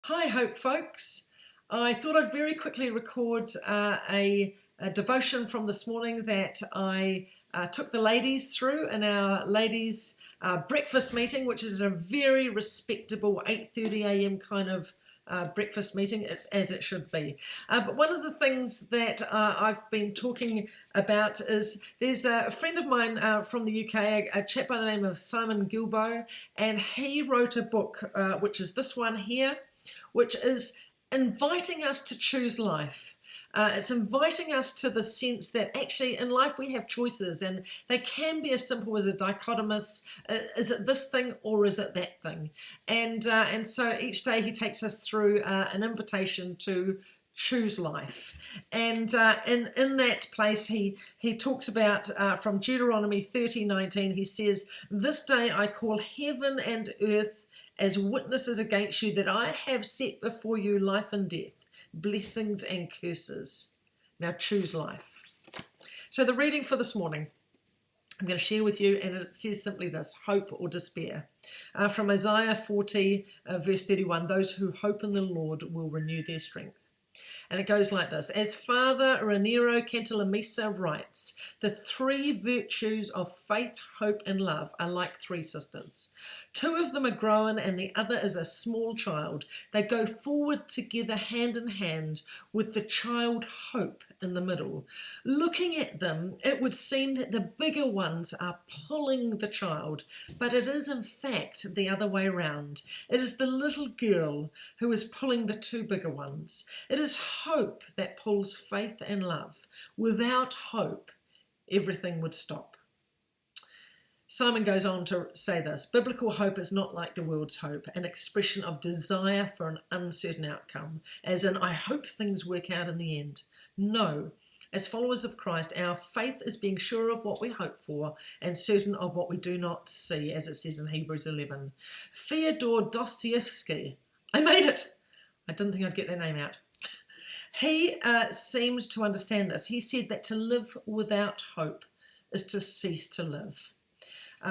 Hi, Hope folks. I thought I'd very quickly record a devotion from this morning that I took the ladies through in our ladies breakfast meeting, which is a very respectable 8:30 a.m. kind of breakfast meeting. It's as it should be. But one of the things that I've been talking about is there's a friend of mine from the UK, a chap by the name of Simon Gilbo, and he wrote a book, which is this one here, which is inviting us to choose life. It's inviting us to the sense that actually in life we have choices, and they can be as simple as a dichotomous, is it this thing or is it that thing? And so each day he takes us through an invitation to choose life. And in that place he talks about from Deuteronomy 30:19, he says, "This day I call heaven and earth as witnesses against you that I have set before you life and death, blessings and curses. Now choose life." So the reading for this morning, I'm going to share with you, and it says simply this: hope or despair. From Isaiah 40, verse 31, "Those who hope in the Lord will renew their strength." And it goes like this: as Father Raniero Cantalamessa writes, the three virtues of faith, hope, and love are like three sisters. Two of them are grown and the other is a small child. They go forward together hand in hand with the child hope in the middle. Looking at them, it would seem that the bigger ones are pulling the child, but it is in fact the other way around. It is the little girl who is pulling the two bigger ones. It is hope that pulls faith and love. Without hope, everything would stop. Simon goes on to say this: biblical hope is not like the world's hope, an expression of desire for an uncertain outcome, as in, I hope things work out in the end. No, as followers of Christ, our faith is being sure of what we hope for and certain of what we do not see, as it says in Hebrews 11. Fyodor Dostoevsky, I made it! I didn't think I'd get that name out. He seemed to understand this. He said that to live without hope is to cease to live.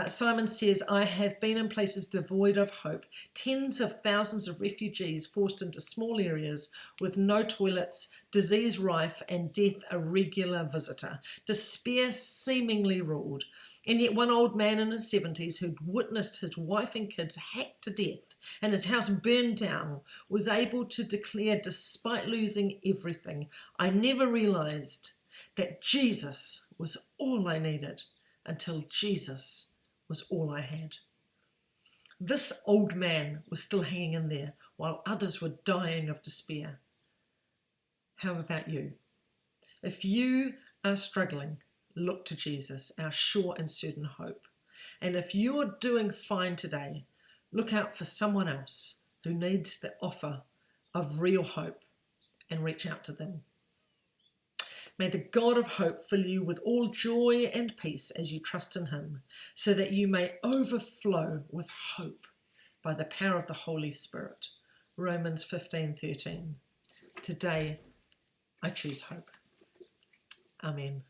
Simon says, I have been in places devoid of hope, tens of thousands of refugees forced into small areas with no toilets, disease rife, and death a regular visitor. Despair seemingly ruled. And yet one old man in his 70s who'd witnessed his wife and kids hacked to death and his house burned down was able to declare, despite losing everything, I never realized that Jesus was all I needed until Jesus was all I had. This old man was still hanging in there while others were dying of despair. How about you? If you are struggling, look to Jesus, our sure and certain hope. And if you're doing fine today, look out for someone else who needs the offer of real hope and reach out to them. May the God of hope fill you with all joy and peace as you trust in him, so that you may overflow with hope by the power of the Holy Spirit. Romans 15:13. Today, I choose hope. Amen.